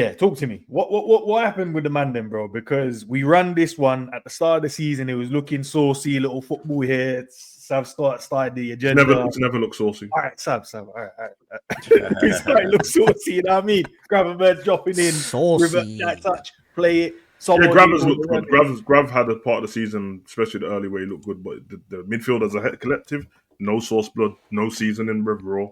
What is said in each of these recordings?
Yeah, talk to me. What happened with the man then, bro? Because we ran this one at the start of the season. It was looking saucy, little football here. Sav started the agenda. It's never looked saucy. All right, Sav. All right. It started look saucy, you know what I mean? Gravenberg dropping in, saucy. River, touch, play it. Grav has looked good. Grav had a part of the season, especially the early way, he looked good. But the midfield as a collective, no sauce blood, no seasoning, raw.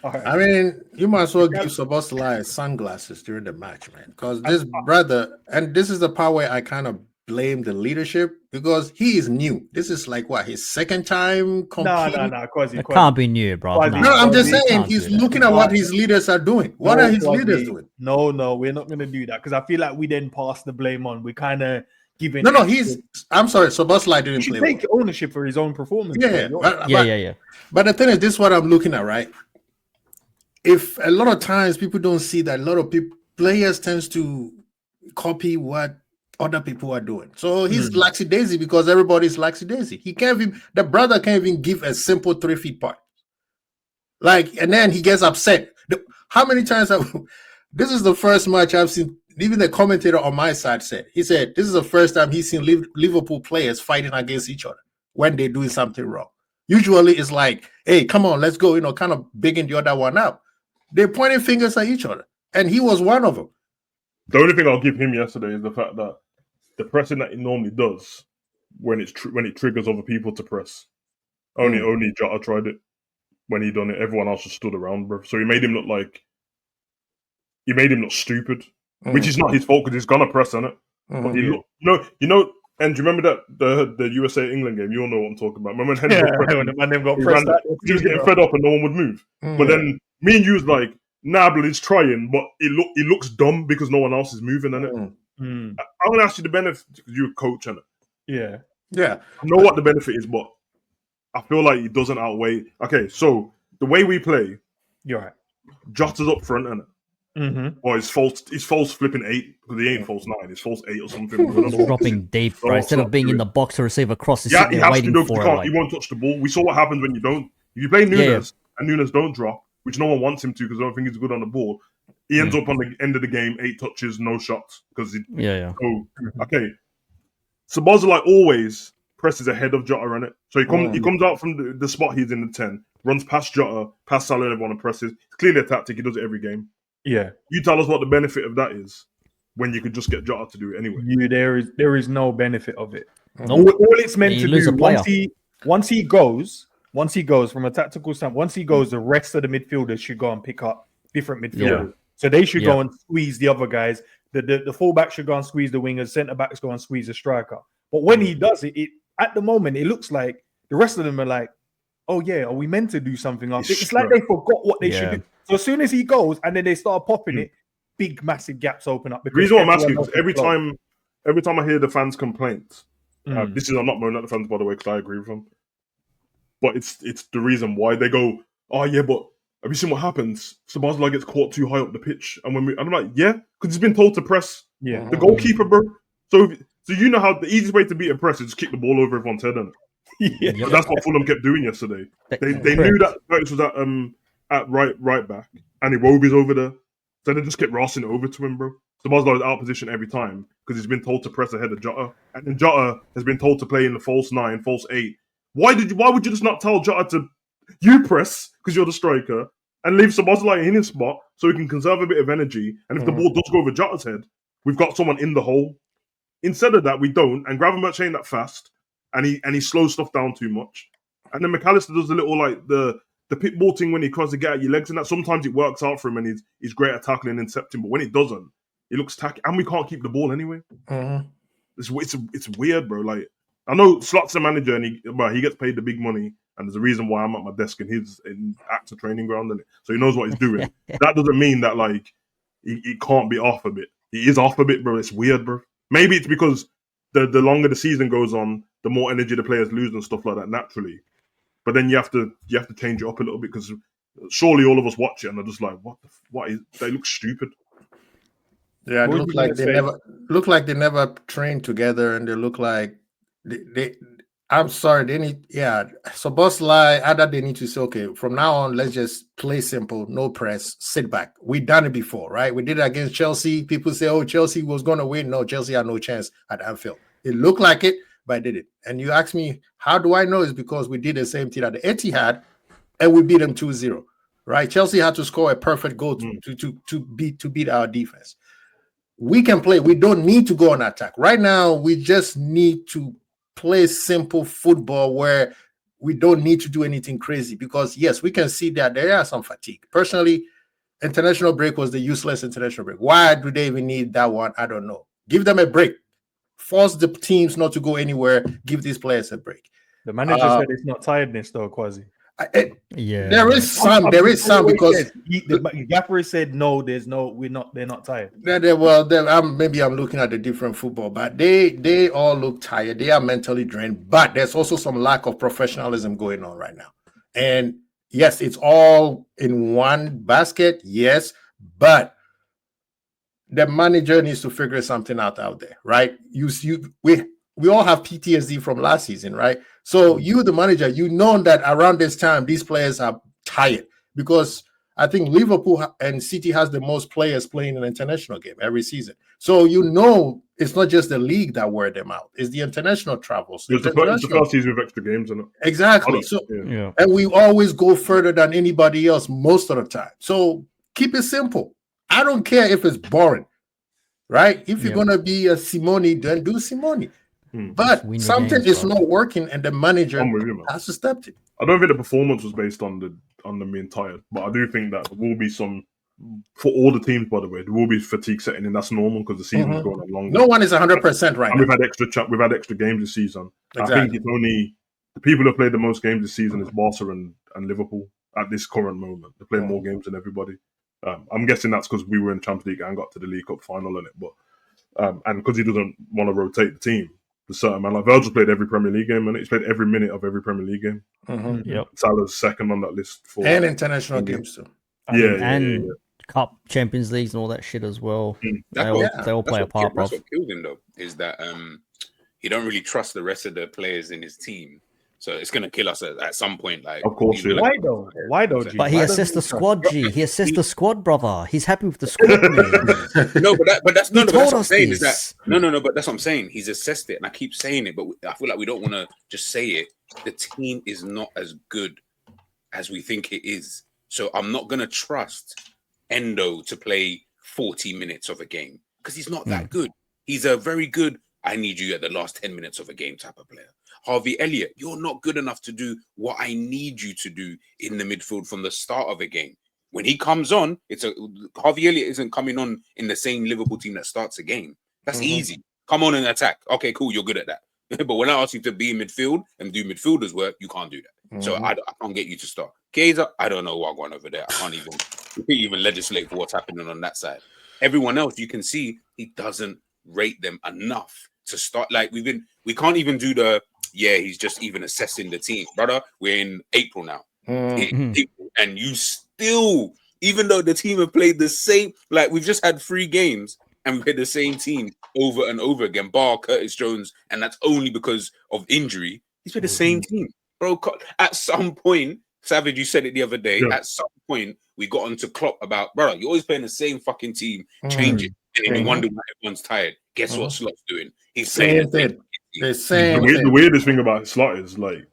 Right. I mean, you might as well give Szoboszlai sunglasses during the match, man. Because this brother, and this is the part where I kind of blame the leadership because he is new. This is like what, his second time competing? No, it can't be new, bro. No, I'm just saying he's looking at what his leaders are doing. What are his leaders doing? No, we're not going to do that because I feel like we then pass the blame on. We're kind of giving. No, I'm sorry, Szoboszlai didn't play. He should take ownership for his own performance. Yeah. But the thing is, this is what I'm looking at, right? If a lot of times people don't see that, a lot of players tends to copy what other people are doing. So he's laxy-daisy because everybody's laxy-daisy. The brother can't even give a simple 3 feet part. And then he gets upset. How many times this is the first match I've seen, even the commentator on my side he said, this is the first time he's seen Liverpool players fighting against each other when they're doing something wrong. Usually it's like, hey, come on, let's go, kind of bigging the other one up. They're pointing fingers at each other, and he was one of them. The only thing I'll give him yesterday is the fact that the pressing that he normally does when it triggers other people to press. Only Jota tried it. When he done it, everyone else just stood around, bro. So he made him look stupid, which is not his fault because he's gonna press on it. But he looked, and do you remember that the USA England game? You all know what I'm talking about. Remember when Henry got pressed? He was getting fed up and no one would move. But then me and you was like, Nabl is trying, but it looks dumb because no one else is moving on it. I'm gonna ask you the benefit because you're a coach on it. Yeah. I know what the benefit is, but I feel like it doesn't outweigh. Okay, so the way we play, you're right. Jota's up front, innit? Or he's false flipping 8 because he ain't false 9. He's false 8 or something. He's dropping deep, bro. Instead of being in the box to receive a cross, he's sitting there waiting for it. He won't touch the ball. We saw what happens when you don't. If you play Nunes and Nunes don't drop, which no one wants him to because I don't think he's good on the ball, he ends up on the end of the game 8 touches, no shots because okay. Szoboszlai always presses ahead of Jota on it, so he comes out from the spot he's in the 10, runs past Jota, past Salah, and everyone and presses. It's clearly a tactic. He does it every game. Yeah, you tell us what the benefit of that is when you could just get Jota to do it anyway. There is no benefit of it. All it's meant to do once he goes from a tactical standpoint, once he goes, the rest of the midfielders should go and pick up different midfielders. So they should go and squeeze the other guys. The fullback should go and squeeze the wingers. Centre backs go and squeeze the striker. But when he does it, at the moment it looks like the rest of them are like, oh yeah, are we meant to do something after? It's like they forgot what they should do. So as soon as he goes and then they start popping it, big massive gaps open up. The reason why I'm asking is every time I hear the fans' complaints, I'm not moaning at the fans by the way because I agree with them. But it's the reason why they go, oh yeah, but have you seen what happens? Szoboszlai gets caught too high up the pitch, and I'm like, yeah, because he's been told to press the goalkeeper, bro. So you know how the easiest way to beat a press is just kick the ball over everyone's head, and that's what Fulham kept doing yesterday. They knew that Curtis was at right back, and Iwobi's over there, so they just kept rossing it over to him, bro. Szoboszlai is out of position every time because he's been told to press ahead of Jota, and then Jota has been told to play in the false 9, false 8. Why would you just not tell Jota to press because you're the striker and leave Szoboszlai in his spot so he can conserve a bit of energy, and if the ball does go over Jota's head, we've got someone in the hole. Instead of that, we don't, and Gravenberch ain't that fast, and he slows stuff down too much. And then McAllister does a little like the pit ball thing when he tries to get at your legs, and that sometimes it works out for him, and he's great at tackling and intercepting. But when it doesn't, it looks tacky, and we can't keep the ball anyway. It's weird, bro. Like I know Slot's the manager, and he gets paid the big money, and there's a reason why I'm at my desk and he's in AXA training ground, and so he knows what he's doing. That doesn't mean that like he can't be off a bit. He is off a bit, bro. It's weird, bro. Maybe it's because the longer the season goes on, the more energy the players lose and stuff like that naturally. But then you have to change it up a little bit because surely all of us watch it and are just like, they look stupid. Yeah, they look like they never trained together, and they look like I'm sorry. They need, So boss lie, either they need to say, okay, from now on, let's just play simple, no press, sit back. We've done it before, right? We did it against Chelsea. People say, oh, Chelsea was going to win. No, Chelsea had no chance at Anfield. It looked like it, but I did it. And you ask me, how do I know? It's because we did the same thing at the Etihad, and we beat them 2-0, right? Chelsea had to score a perfect goal to beat our defense. We can play. We don't need to go on attack. Right now, we just need to play simple football where we don't need to do anything crazy, because yes, we can see that there are some fatigue. Personally, international break was the useless international break. Why do they even need that one? I don't know. Give them a break. Force the teams not to go anywhere. Give these players a break. The manager said it's not tiredness though, Quasi. There is some because the gaffer said no. There's no. They're not tired. Maybe I'm looking at a different football, but they all look tired. They are mentally drained. But there's also some lack of professionalism going on right now. And yes, it's all in one basket. Yes, but the manager needs to figure something out there, right? We all have PTSD from last season, right? So you, the manager, you know that around this time, these players are tired, because I think Liverpool and City has the most players playing an international game every season. So you know it's not just the league that wear them out. It's the international travels. It's the first season with extra games, isn't it? Exactly. So, and we always go further than anybody else most of the time. So keep it simple. I don't care if it's boring, right? If you're going to be a Simone, then do Simone. But something is not working, and the manager has to step in. I don't think the performance was based on them being tired, but I do think that there will be some, for all the teams, by the way, there will be fatigue setting in. That's normal because the season's going on longer. No one is 100% right now. We've had extra games this season. Exactly. I think it's only the people who have played the most games this season is Barca and Liverpool at this current moment. They're playing more games than everybody. I'm guessing that's because we were in Champions League and got to the League Cup final in it, but and because he doesn't want to rotate the team. The certain man, like Virgil's played every Premier League game, and he's played every minute of every Premier League game. Yep. Salah's second on that list for international games too. And Cup, Champions Leagues, and all that shit as well. They all play a part. That's what killed him, though, is that he don't really trust the rest of the players in his team. So it's going to kill us at some point. Like, of course, why though? Why though? But he assessed the squad, G. He assessed the squad, brother. He's happy with the squad. No, but that's what I'm saying. Is that no? But that's what I'm saying. He's assessed it, and I keep saying it, but I feel like we don't want to just say it. The team is not as good as we think it is. So I'm not going to trust Endo to play 40 minutes of a game because he's not that good. He's a very good, I need you at the last 10 minutes of a game type of player. Harvey Elliott, you're not good enough to do what I need you to do in the midfield from the start of a game. When he comes on, Harvey Elliott isn't coming on in the same Liverpool team that starts a game. That's easy. Come on and attack. Okay, cool, you're good at that. But when I ask you to be in midfield and do midfielders work, you can't do that. So I can't get you to start. Kaiser, I don't know what's going over there. I can't even legislate for what's happening on that side. Everyone else, you can see he doesn't rate them enough to start. Like we can't even do he's just even assessing the team. Brother, we're in April now. And you still, even though the team have played the same, like we've just had 3 games and we played the same team over and over again, bar Curtis Jones, and that's only because of injury. He's played the same team. Bro, at some point, Savage, you said it the other day, at some point, we got onto Klopp about, brother, you're always playing the same fucking team, change it. And then you wonder why everyone's tired. Guess what Slot's doing? He's saying the weirdest thing about Slot is, like,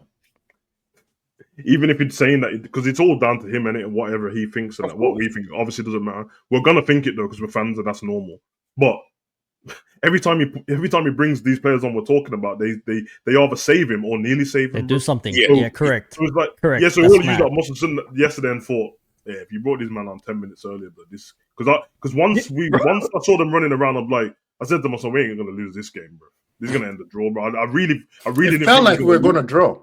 even if it's saying that, because it's all down to him and whatever he thinks and what we think, obviously doesn't matter. We're gonna think it though because we're fans and that's normal. But every time he brings these players on, we're talking about they either save him or nearly save him. They do something. Yeah, correct. So it's like, correct. Yeah, so we all used that muscle yesterday and thought, if you brought this man on 10 minutes earlier, but this because once I saw them running around, I said to myself, we ain't gonna lose this game, bro. This is gonna end the draw, bro. I really it felt like we were gonna draw.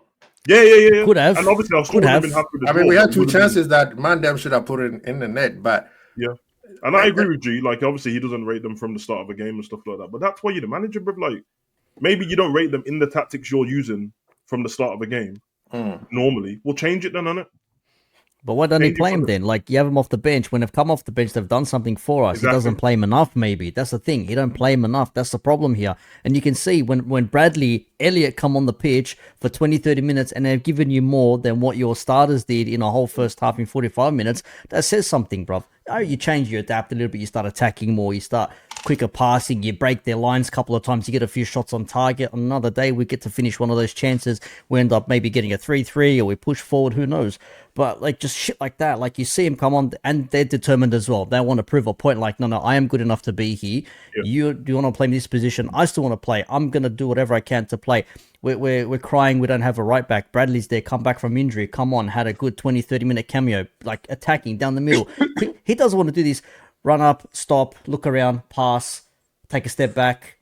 Yeah. Could have. And obviously, I was still been happy with the draw. We had 2 chances that Mandem should have put it in the net, but yeah. And I agree with G. Like, obviously, he doesn't rate them from the start of a game and stuff like that. But that's why you're the manager, bro. Like, maybe you don't rate them in the tactics you're using from the start of a game. Normally, we'll change it then, on it. But why don't he play him then? Like, you have him off the bench. When they've come off the bench, they've done something for us. Exactly. He doesn't play him enough, maybe. That's the thing. He don't play him enough. That's the problem here. And you can see when Bradley, Elliott come on the pitch for 20, 30 minutes and they've given you more than what your starters did in a whole first half in 45 minutes, that says something, bruv. Oh, you change, you adapt a little bit, you start attacking more, you start quicker passing, you break their lines a couple of times, you get a few shots on target. On another day, we get to finish one of those chances. We end up maybe getting a 3-3 or we push forward, who knows. But like just shit like that, like you see him come on and they're determined as well. They want to prove a point like, no, I am good enough to be here. Yep. You want to play in this position? I still want to play. I'm going to do whatever I can to play. We're crying we don't have a right back. Bradley's there, come back from injury. Come on, had a good 20, 30-minute cameo, like attacking down the middle. He doesn't want to do this. Run up, stop, look around, pass, take a step back,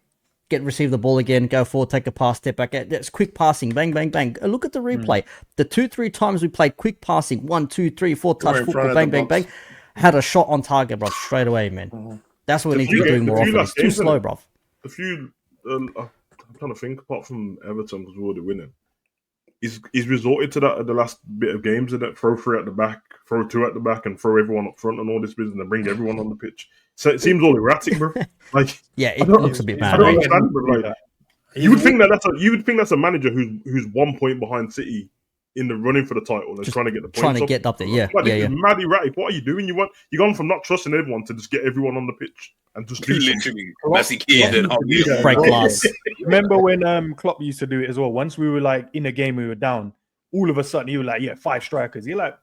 receive the ball again, go forward, take a pass, step back. That's quick passing, bang, bang, bang. Look at the replay. The 2-3 times we played quick passing, 1, 2, 3, 4 touch football, bang, bang, bang. Had a shot on target, bro, straight away, man. That's what we need to be doing more often. It's too slow, bro. I'm trying to think, apart from Everton, because we're already winning. He's resorted to that at the last bit of games, and that throw 3 at the back, throw 2 at the back, and throw everyone up front and all this business, and bring everyone on the pitch. So it seems all erratic, bro. Like, yeah, it looks a bit bad. I don't understand, bro. Like, you would think that's a manager who's 1 point behind City in the running for the title and trying to get the points. Trying to get up there, yeah. Like, yeah. Mad erratic. What are you doing? You're gone from not trusting everyone to just get everyone on the pitch and just do literally break glass. Remember when Klopp used to do it as well? Once we were like in a game, we were down. All of a sudden, he was like, 5 strikers. You're like,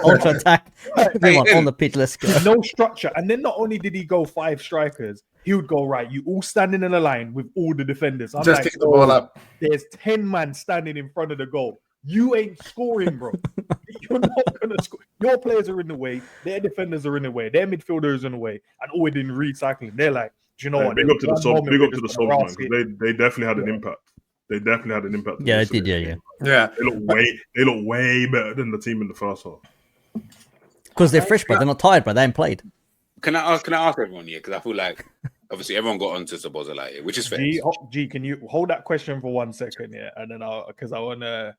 ultra attack. Everyone on the pitch, let's go. No structure. And then not only did he go 5 strikers, he would go, right, you all standing in a line with all the defenders. I'm just like, take the ball up. There's 10 men standing in front of the goal. You ain't scoring, bro. You're not going to score. Your players are in the way. Their defenders are in the way. Their midfielders are in the way. And all we're doing recycling. They're like, do you know what? Big up to the subs, man, because they definitely had an impact. They definitely had an impact. Yeah, they did, yeah. They look way better than the team in the first half. Because they're fresh, but they're not tired, but they haven't played. Can I ask everyone here? Because I feel like obviously everyone got onto Szoboszlai, which is fair. G, can you hold that question for 1 second, and then because I want to.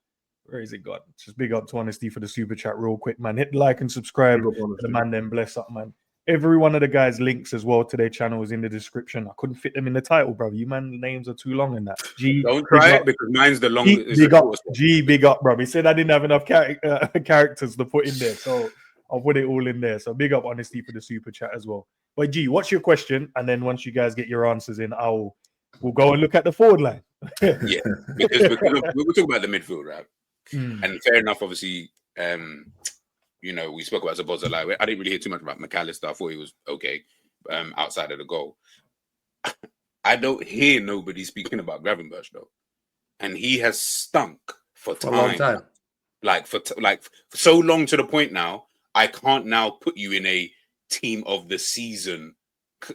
Where is it gone? Just big up to Honesty for the super chat real quick, man. Hit like and subscribe to the man, then bless up, man. Every one of the guys' links as well to their channel is in the description. I couldn't fit them in the title, bro. You man, names are too long in that. G, don't try it because mine's the longest. Big up, bro. He said I didn't have enough characters to put in there, so I'll put it all in there. So big up Honesty for the super chat as well. But G, what's your question? And then once you guys get your answers in, we'll go and look at the forward line. Yeah, because we're talking about the midfield, right? And fair enough, obviously, we spoke about Szoboszlai. I didn't really hear too much about McAllister. I thought he was okay outside of the goal. I don't hear nobody speaking about Gravenberch though, and he has stunk for time. A long time. For so long to the point now, I can't now put you in a team of the season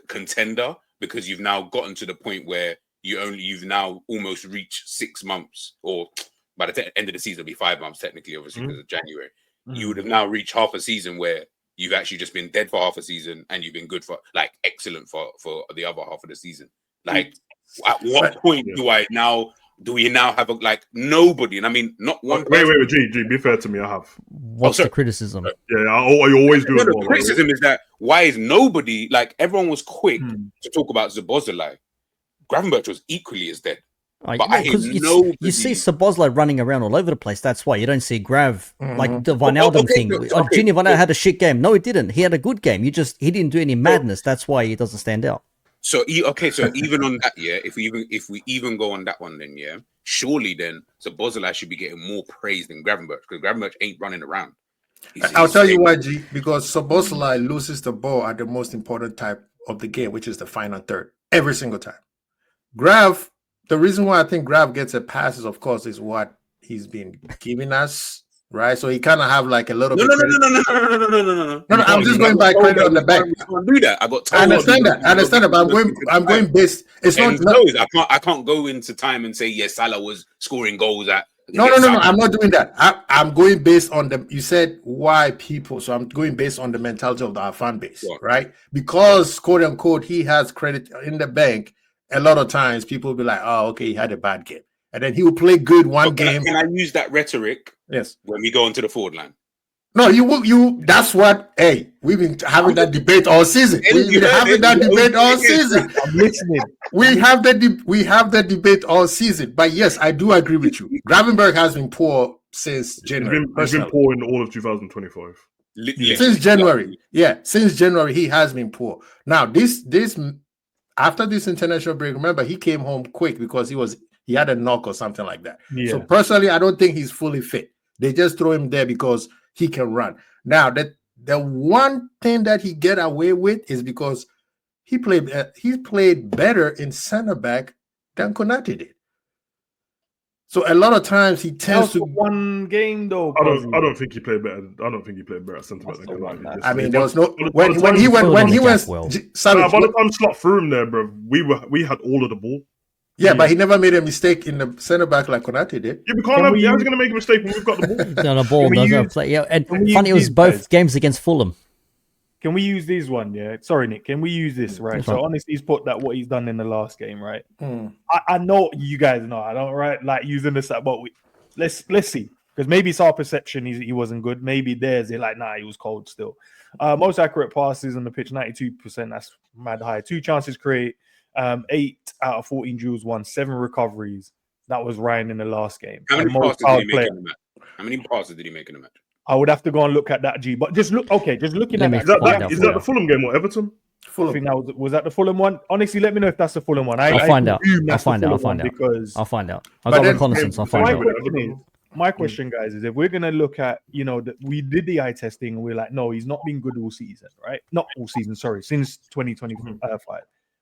contender because you've now gotten to the point where you've now almost reached 6 months or. By the end of the season, it'll be 5 months technically, obviously, because of January. You would have now reached half a season where you've actually just been dead for half a season and you've been good for, excellent for the other half of the season. Like, at what point do we now have nobody? And I mean, not one. Wait, G, be fair to me. I have. What's the criticism? Yeah, I always do it. The criticism is that why is nobody everyone was quick to talk about Szoboszlai. Gravenberch was equally as dead. Because you see Szoboszlai running around all over the place. That's why you don't see Grav like the Wijnaldum thing. Junior Wijnaldum had a shit game. No, he didn't. He had a good game. He didn't do any madness. That's why he doesn't stand out. So even on that, if we even go on that one, then surely then Szoboszlai should be getting more praise than Gravenberch because Gravenberch ain't running around. I'll tell you why, G. Because Szoboszlai loses the ball at the most important time of the game, which is the final third, every single time. Grav. The reason why I think Grav gets a pass is, of course, is what he's been giving us, right? So he kind of have a little bit. No. I'm just going by credit on the back. Do that. I got. I understand that. But I'm going based. It's not. I can't go into time and say yes. Salah was scoring goals at. No. I'm not doing that. I'm going based on the. You said why people, so I'm going based on the mentality of our fan base, right? Because quote unquote he has credit in the bank. A lot of times people will be like, oh, okay, he had a bad game. And then he will play good one game. Can I use that rhetoric? Yes. When we go into the forward line. No, you. That's what. Hey, we've been having that debate all season. We've been having that debate all season. I'm listening. We have that debate all season. But yes, I do agree with you. Gravenberch has been poor since January. He's been poor in all of 2025. Since January, since January he has been poor. Now this after this international break, remember he came home quick because he had a knock or something like that. Yeah. So personally, I don't think he's fully fit. They just throw him there because he can run. Now that the one thing that he get away with is because he played better in center back than Konate did. So a lot of times he tends to one game though. I don't think he played better. I don't think he played better at centre back than Konate. I mean, there was no when he went. By the time Slot threw him there, bro, we had all of the ball. Yeah, but he never made a mistake in the centre back like Konate did. Yeah, we can't have. Yeah, he's going to make a mistake when we've got the ball. No, the ball doesn't play. Yeah, and funny, it was both games against Fulham. Can we use this one? Yeah, sorry, Nick. Can we use this? Right. So honestly, he's put that what he's done in the last game, right? I know you guys know. I don't like using this, but let's see, because maybe it's our perception he wasn't good. Maybe theirs, they're like, nah, he was cold still. Most accurate passes on the pitch, 92%. That's mad high. 2 chances create. 8 out of 14 duels won, 7 recoveries. That was Ryan in the last game. How many passes did he make in the match? How many passes did he make in the match? I would have to go and look at that, G. But just look, just looking at that. Is that the Fulham game or Everton? Fulham. I think that was that the Fulham one? Honestly, let me know if that's the Fulham one. I'll find out. I'll find out. I'll go reconnaissance. I'll find out. My question, guys, is if we're gonna look at, we did the eye testing and we're like, no, he's not been good all season, right? Not all season, sorry, since 2025.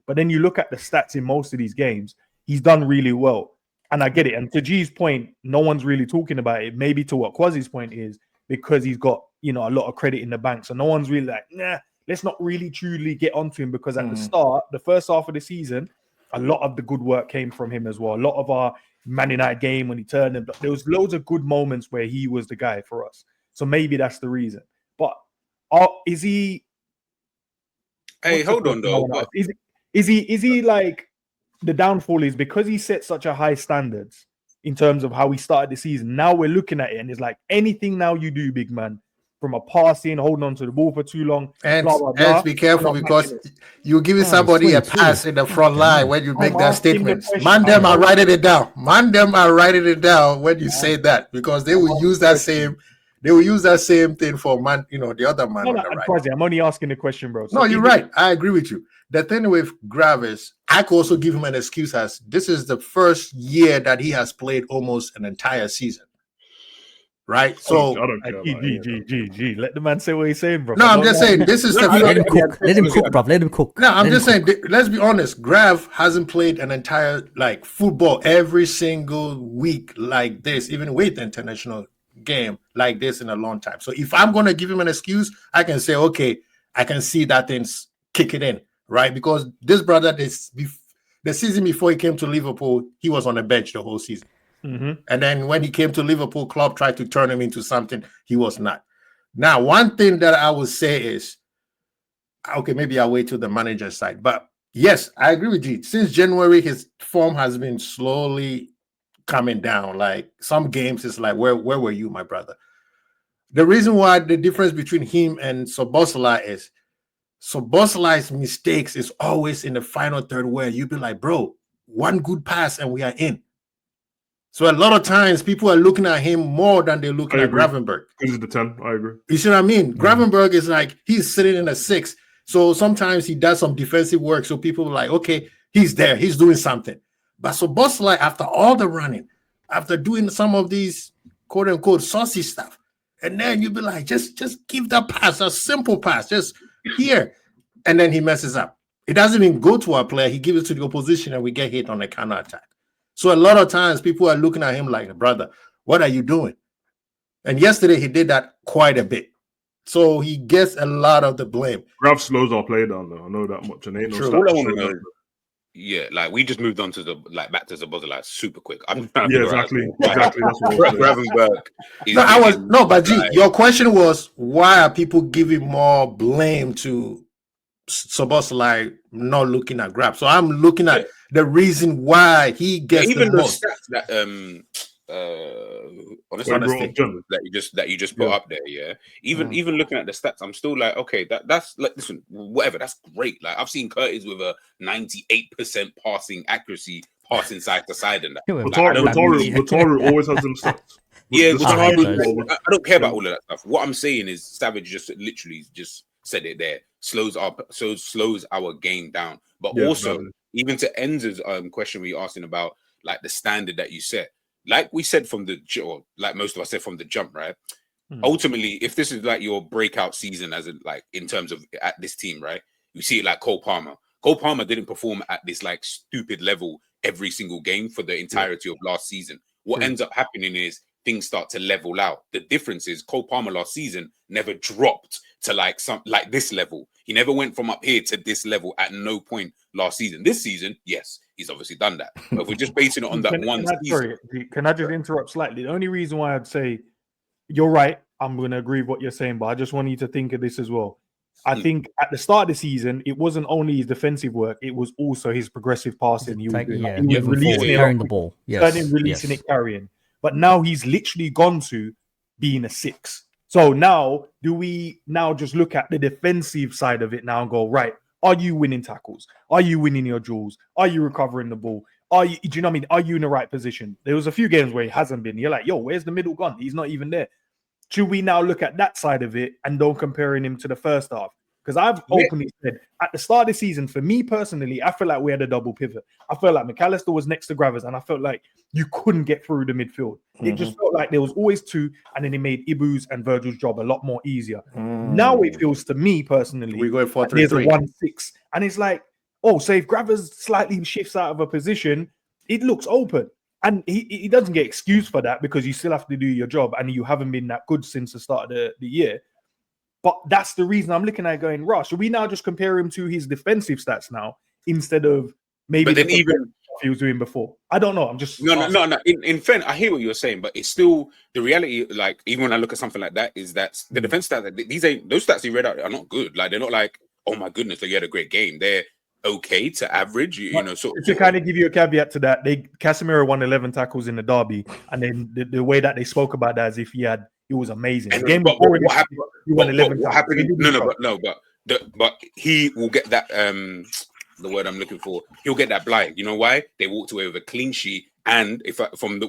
But then you look at the stats in most of these games, he's done really well. And I get it. And to G's point, no one's really talking about it. Maybe to what Quasi's point is, because he's got, a lot of credit in the bank. So no one's really like, nah, let's not really truly get onto him, because at the start, the first half of the season, a lot of the good work came from him as well. A lot of our Man United game when he turned, and there was loads of good moments where he was the guy for us. So maybe that's the reason. But is he? Hey, hold on though. Is he like, the downfall is because he set such a high standards in terms of how he started the season. Now we're looking at it and it's like, anything now you do, big man, from a passing, holding on to the ball for too long, and blah, blah, blah, be careful, because you're giving somebody a pass in the front line when you make that statement. Man, them are writing it down. When you say that, because they will use that same. They will use that same thing for man, the other man on the right. I'm only asking the question, bro. So no, you're right. I agree with you. The thing with Graves, I could also give him an excuse as this is the first year that he has played almost an entire season. Right? So G. Let the man say what he's saying, bro. No, I'm just saying this is the let him cook. Let him cook, bro. Let him cook. No, I'm just saying, let's be honest. Grav hasn't played an entire football every single week like this, even with the international game like this in a long time. So if I'm going to give him an excuse, I can say, okay, I can see that thing's kicking in, right? Because this brother, the season before he came to Liverpool, he was on the bench the whole season. And then when he came to Liverpool, club tried to turn him into something he was not. Now, one thing that I would say is, okay, maybe I'll wait to the manager's side. But yes, I agree with you. Since January, his form has been slowly coming down. Like some games, it's like, where were you, my brother? The reason why the difference between him and Szoboszlai is Szoboszlai's mistakes is always in the final third, where you be like, bro, one good pass and we are in. So a lot of times people are looking at him more than they're looking at Gravenberch. He's the 10, I agree. You see what I mean? Gravenberch is like, he's sitting in a 6. So sometimes he does some defensive work. So people are like, okay, he's there. He's doing something. But Szoboszlai, after all the running, after doing some of these quote unquote saucy stuff, and then you'll be like, just give that pass, a simple pass, just here. And then he messes up. It doesn't even go to our player. He gives it to the opposition and we get hit on the counter attack. So a lot of times people are looking at him like, brother, what are you doing? And yesterday he did that quite a bit. So he gets a lot of the blame. Grav slows our play down though. I know that much. And ain't no all I want to know. Yeah, we just moved on to back to Szoboszlai super quick. I'm trying to exactly. That's what Gravenberch. But G, your question was, why are people giving more blame to Szoboszlai not looking at Grav? So I'm looking at the reason why he gets even the the most. stats honestly that you just put up there, yeah. Even looking at the stats, I'm still like, okay, that's like, listen, whatever, that's great. Like I've seen Curtis with a 98% passing accuracy, passing side to side, and that. Wataru always has them stats. Yeah, I don't care about all of that stuff. What I'm saying is, Savage just literally just said it there. Slows our game down, but also even to Enz's question we asking about like the standard that you set. Like we said from the, or like most of us said from the jump, right? Ultimately, if this is like your breakout season, as in, like in terms of at this team, right? You see it like Cole Palmer. Cole Palmer didn't perform at this like stupid level every single game for the entirety of last season. What ends up happening is things start to level out. The difference is Cole Palmer last season never dropped to like this level. He never went from up here to this level at no point last season. This season, yes, he's obviously done that. But if we're just basing it on that one season. Sorry, can I just interrupt slightly? The only reason why I'd say you're right, I'm going to agree with what you're saying, but I just want you to think of this as well. I think at the start of the season, it wasn't only his defensive work; it was also his progressive passing. He was releasing it, carrying the ball, releasing it, carrying. But now he's literally gone to being a 6. So now, do we now just look at the defensive side of it now and go, right, are you winning tackles? Are you winning your duels? Are you recovering the ball? Do you know what I mean? Are you in the right position? There was a few games where he hasn't been. You're like, yo, where's the middle gone? He's not even there. Should we now look at that side of it and don't comparing him to the first half? Because I've openly said at the start of the season, for me personally, I feel like we had a double pivot. I felt like McAllister was next to Gravers, and I felt like you couldn't get through the midfield. It just felt like there was always 2, and then it made Ibu's and Virgil's job a lot more easier. Now it feels to me personally, we go 4-3-3. There's a 1-6, and it's like, oh, so if Gravers slightly shifts out of a position, it looks open. And he doesn't get excused for that because you still have to do your job, and you haven't been that good since the start of the year. But that's the reason I'm looking at going, Rush, should we now just compare him to his defensive stats now instead of maybe he was doing before? I don't know. I'm just no. In fairness, I hear what you're saying, but it's still the reality. Like even when I look at something like that, is that the defense stats, those stats he read out are not good. Like they're not like, oh my goodness, like you had a great game. They're okay to average. You know, to kind of give you a caveat to that, Casemiro won 11 tackles in the derby, and then the way that they spoke about that as if it was amazing. The game before he won 11 tackles. But he will get that the word I'm looking for. He'll get that blind. You know why? They walked away with a clean sheet, and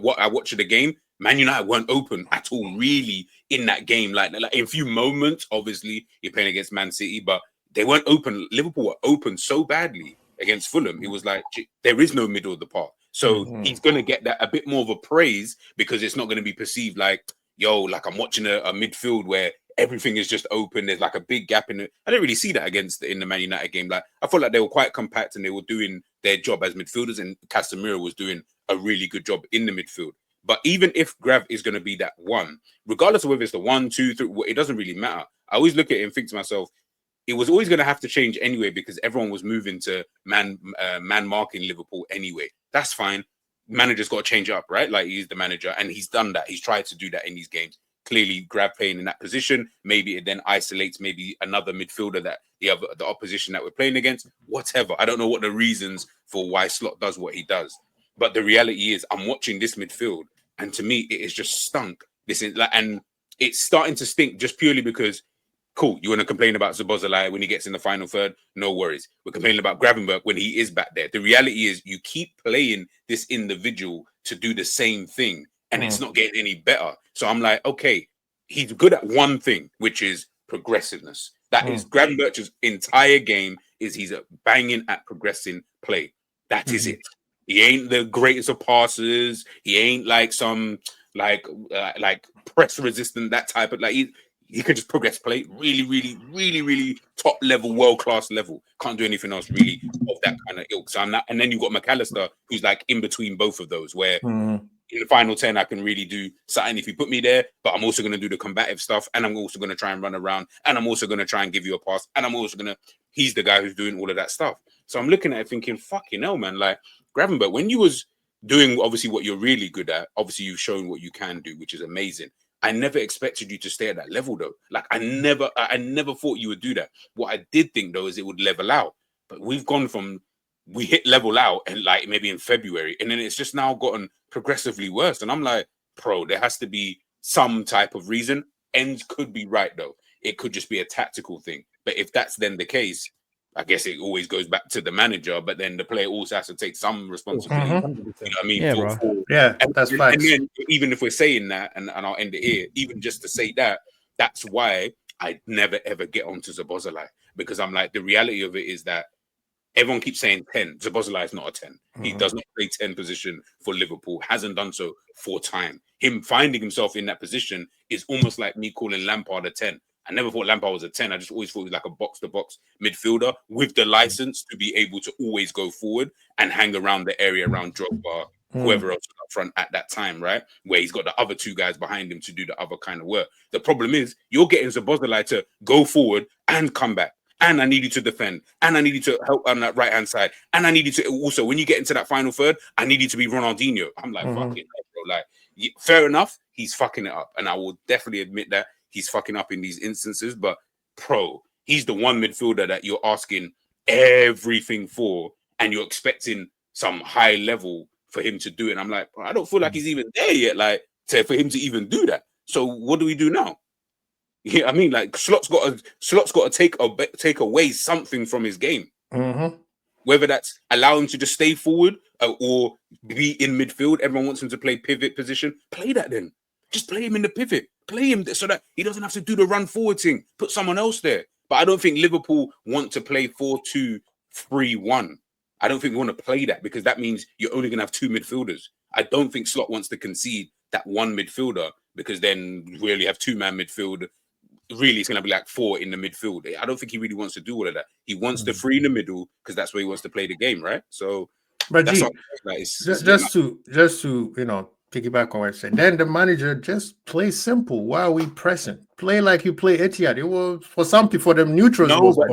what I watched of the game, Man United weren't open at all, really, in that game. Like in a few moments, obviously, you're playing against Man City, but they weren't open. Liverpool were open so badly against Fulham. It was like there is no middle of the park. So he's going to get that a bit more of a praise because it's not going to be perceived like, yo, like I'm watching a midfield where everything is just open. There's like a big gap in it. I didn't really see that in the Man United game. Like I felt like they were quite compact and they were doing their job as midfielders, and Casemiro was doing a really good job in the midfield. But even if Grav is going to be that 1, regardless of whether it's the 1, 2, 3, it doesn't really matter. I always look at it and think to myself, it was always going to have to change anyway because everyone was moving to man marking Liverpool anyway. That's fine. Manager's got to change up, right? Like he's the manager and he's done that. He's tried to do that in these games. Clearly, Grav playing in that position, maybe it then isolates maybe another midfielder that the opposition that we're playing against. Whatever. I don't know what the reasons for why Slot does what he does, but the reality is, I'm watching this midfield, and to me, it is just stunk. And it's starting to stink just purely because. Cool, you want to complain about Szoboszlai when he gets in the final third? No worries. We're complaining about Gravenberch when he is back there. The reality is you keep playing this individual to do the same thing, and it's not getting any better. So I'm like, okay, he's good at one thing, which is progressiveness. That is Gravenberch's entire game is he's banging at progressing play. That is it. He ain't the greatest of passers. He ain't like some like press resistant, that type of he could just progress play really top level, world class level. Can't do anything else really of that kind of ilk. So I'm not, and then you've got McAllister, who's like in between both of those, where in the final 10 I can really do something if you put me there, but I'm also going to do the combative stuff, and I'm also going to try and run around, and I'm also going to try and give you a pass, and I'm also going to. He's the guy who's doing all of that stuff. So I'm looking at it thinking, fucking hell, man. Like Gravenberch, when you was doing obviously what you're really good at, obviously you've shown what you can do, which is amazing. I never expected you to stay at that level though. Like I never thought you would do that. What I did think though is it would level out. But we've gone from we hit level out and like maybe in February, and then it's just now gotten progressively worse. And I'm like, bro, there has to be some type of reason. Ends could be right though. It could just be a tactical thing. But if that's then the case, I guess it always goes back to the manager. But then the player also has to take some responsibility. You know what I mean? Yeah, that's facts. And then even if we're saying that, and I'll end it here, even just to say that, that's why I never ever get onto Szoboszlai, because I'm like, the reality of it is that everyone keeps saying 10. Szoboszlai is not a 10. He does not play 10 position for Liverpool. Hasn't done so for time. Him finding himself in that position is almost like me calling Lampard a 10. I never thought Lampard was a 10. I just always thought he was like a box-to-box midfielder with the license to be able to always go forward and hang around the area around Drogba, whoever else was up front at that time, right? Where he's got the other two guys behind him to do the other kind of work. The problem is you're getting Szoboszlai to go forward and come back. And I need you to defend. And I need you to help on that right-hand side. And I need you to also, when you get into that final third, I need you to be Ronaldinho. I'm like, fucking hell, bro. Like, fair enough, he's fucking it up. And I will definitely admit that he's fucking up in these instances. But, bro, he's the one midfielder that you're asking everything for. And you're expecting some high level for him to do it. And I'm like, bro, I don't feel like he's even there yet, like, for him to even do that. So what do we do now? Yeah, I mean, like Slot's got to take away something from his game. Whether that's allow him to just stay forward or be in midfield. Everyone wants him to play pivot position. Play that then. Just play him in the pivot. Play him so that he doesn't have to do the run forward thing. Put someone else there. But I don't think Liverpool want to play 4-2-3-1. I don't think we want to play that, because that means you're only going to have two midfielders. I don't think Slot wants to concede that one midfielder, because then we really have two-man midfield. Really, it's going to be like 4 in the midfield. I don't think he really wants to do all of that. He wants the 3 in the middle because that's where he wants to play the game, right? So, but that's G, all, like, just to piggyback on what I said. Then the manager just play simple. Why are we pressing? Play like you play Etihad. It was for some people, for them neutrals. But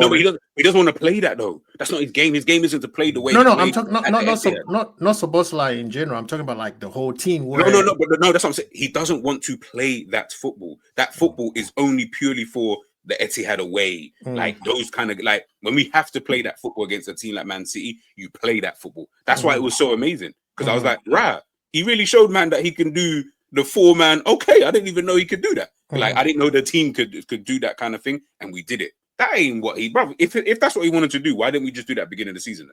he doesn't want to play that though. That's not his game. His game isn't to play the way. I'm talking not Szoboszlai in general. I'm talking about like the whole team. No. That's what I'm saying. He doesn't want to play that football. That football is only purely for the Etihad away. Like those kind of, like when we have to play that football against a team like Man City, you play that football. That's why it was so amazing, because I was like, right. He really showed, man, that he can do the 4-man. Okay, I didn't even know he could do that. Like, I didn't know the team could do that kind of thing, and we did it. That ain't what he, bro. If that's what he wanted to do, why didn't we just do that beginning of the season?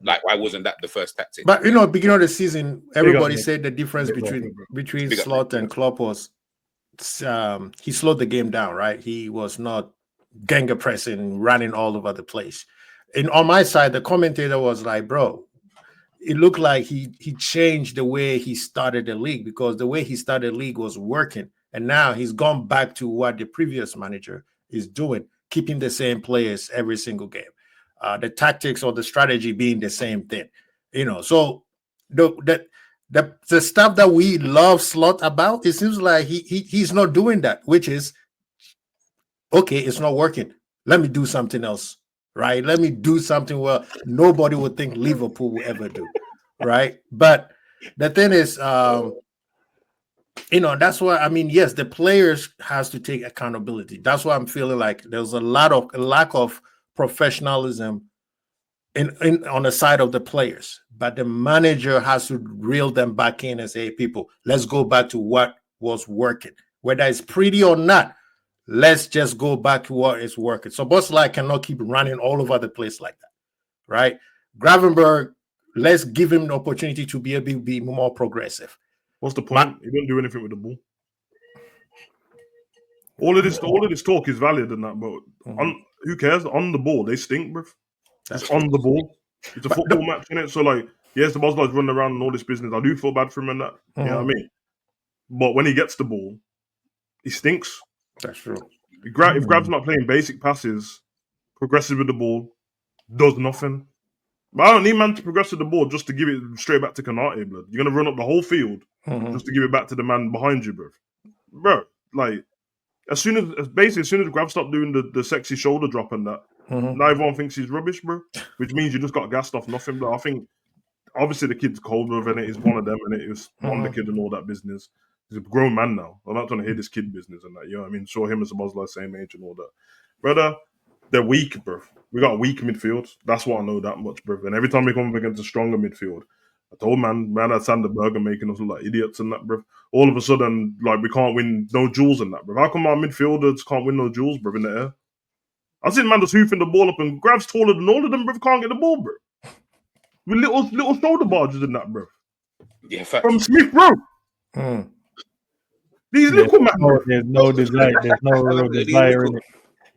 Like, why wasn't that the first tactic? But beginning of the season, everybody said the difference between Slot and Klopp was he slowed the game down, right? He was not Genga pressing, running all over the place. And on my side, the commentator was like, bro, it looked like he changed the way he started the league, because the way he started the league was working. And now he's gone back to what the previous manager is doing, keeping the same players every single game. The tactics or the strategy being the same thing. So the stuff that we love Slot about, it seems like he's not doing that, which is, okay, it's not working. Let me do something else. Right, let me do something where nobody would think Liverpool will ever do, right? But the thing is, that's why, I mean, yes, the players has to take accountability. That's why I'm feeling like there's a lack of professionalism on the side of the players, but the manager has to reel them back in and say, hey, people, let's go back to what was working, whether it's pretty or not. Let's just go back to what is working. So Szoboszlai cannot keep running all over the place like that, right? Gravenberch, let's give him the opportunity to be able to be more progressive. What's the point? He didn't do anything with the ball. All of this talk is valid and that, but who cares? On the ball, they stink, bro. It's on the ball. It's a football match, innit? So, like, yes, the Szoboszlai's running around and all this business. I do feel bad for him and that. You know what I mean? But when he gets the ball, he stinks. That's true. If Grav's not playing basic passes, progressive with the ball, does nothing. But I don't need man to progress with the ball just to give it straight back to Konate, blood. You're going to run up the whole field just to give it back to the man behind you, bro. Bro, like, as soon as Grav stopped doing the sexy shoulder drop and that, now everyone thinks he's rubbish, bro. Which means you just got gassed off nothing, bro. I think, obviously, the kid's cold, bro, and it is one of them, and it is on the kid and all that business. He's a grown man now. I'm not trying to hear this kid business and that. You know what I mean? Sure, him and Szoboszlai same age and all that. Brother, They're weak, bro. We got a weak midfield. That's what I know that much, bro. And every time we come up against a stronger midfield, I told man at Sanderberg making us look like idiots and that, bro. All of a sudden, like, we can't win no duels in that, bro. How come our midfielders can't win no duels, bro, in the air? I seen man just hoofing the ball up and Grav's taller than all of them, bro. Can't get the ball, bro. With little shoulder barges in that, bro. Yeah, fact. From Smith Road. These little man, bro. There's no desire. There's no real desire in it.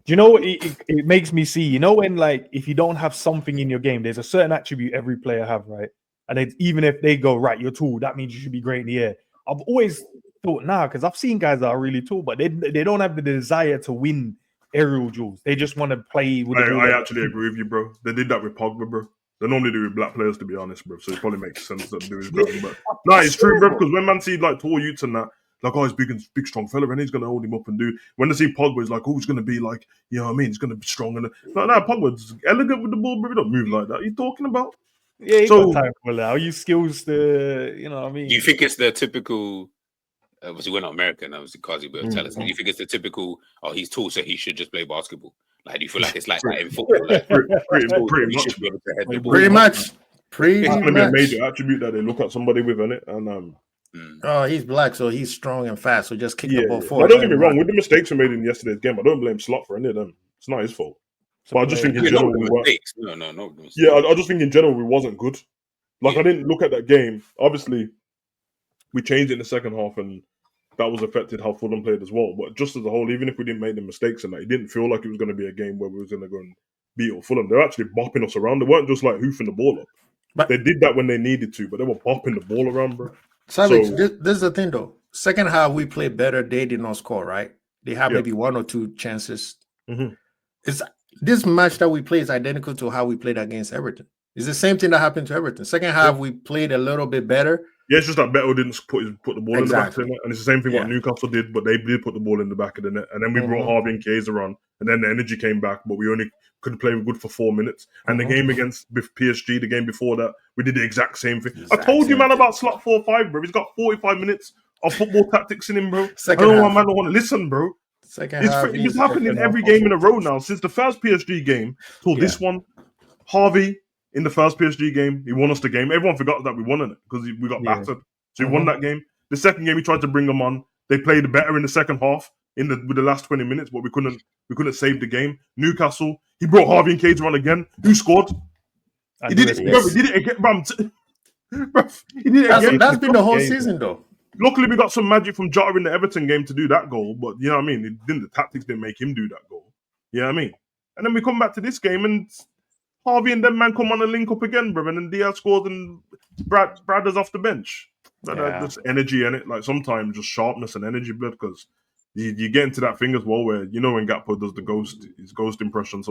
Do you know what it makes me see? You know, when, like, if you don't have something in your game, there's a certain attribute every player have, right? And even if they go, right, you're tall, that means you should be great in the air. I've always thought, because I've seen guys that are really tall, but they don't have the desire to win aerial duels. They just want to play with the ball. I actually agree with you, bro. They did that with Pogba, bro. They normally do with black players, to be honest, bro. So it probably makes sense that they do with them. But no, it's true, bro, because when man see, like, tall youths and that, like, oh, he's big, strong fella, and he's going to hold him up and do. When they see Pogba, it's like, oh, he's going to be like, you know what I mean? He's going to be strong. And no, Pogba's elegant with the ball, but he don't move like that. What are you talking about? Yeah, he got time for that. You skills to, you know what I mean? Do you think it's the typical, obviously we're not American, obviously Kazi will tell us, but do you think it's the typical, oh, he's tall, so he should just play basketball? Like, do you feel like it's like that in football? Like, pretty much. Pretty much. It's going to be a major attribute that they look at somebody with, innit? And oh, he's black, so he's strong and fast. So just kick the ball forward. Don't get me wrong. With the mistakes we made in yesterday's game, I don't blame Slot for any of them. It's not his fault. But I just think in general, no. Yeah, I just think in general we wasn't good. Like, I didn't look at that game. Obviously, we changed it in the second half, and that was affected how Fulham played as well. But just as a whole, even if we didn't make the mistakes and that, it didn't feel like it was going to be a game where we was going to go and beat Fulham. They were actually bopping us around. They weren't just like hoofing the ball up. But they did that when they needed to, but they were bopping the ball around, bro. Savage, this is the thing, though. Second half, we played better. They did not score, right? They had maybe one or two chances. It's this match that we play is identical to how we played against Everton. It's the same thing that happened to Everton. Second half, we played a little bit better. Yeah, it's just that Beto didn't put the ball in the back of the net. And it's the same thing what Newcastle did, but they did put the ball in the back of the net. And then we brought Harvey and Kaiser on, and then the energy came back, but we only could play good for 4 minutes. And the game against PSG, the game before that, we did the exact same thing. I told you, man, about slot 4-5, bro. He's got 45 minutes of football tactics in him, bro. I don't know why man don't want to listen, bro. It's happened in every game in a row now. Since the first PSG game till this one, Harvey, in the first PSG game, he won us the game. Everyone forgot that we won it because we got battered. So he won that game. The second game, he tried to bring them on. They played better in the second half with the last 20 minutes, but we couldn't save the game. Newcastle, he brought Harvey and Kaiser on again. Who scored? He did it. He did it again. He did it again. That's been the whole season, though. Luckily, we got some magic from Jota in the Everton game to do that goal, but you know what I mean? The tactics didn't make him do that goal. You know what I mean? And then we come back to this game and Harvey and them man come on and link up again, bro. And then Diaz scores and Brad is off the bench. Just energy in it. Like, sometimes just sharpness and energy, blood, because you get into that thing as well where, you know, when Gakpo does his ghost impression sometimes.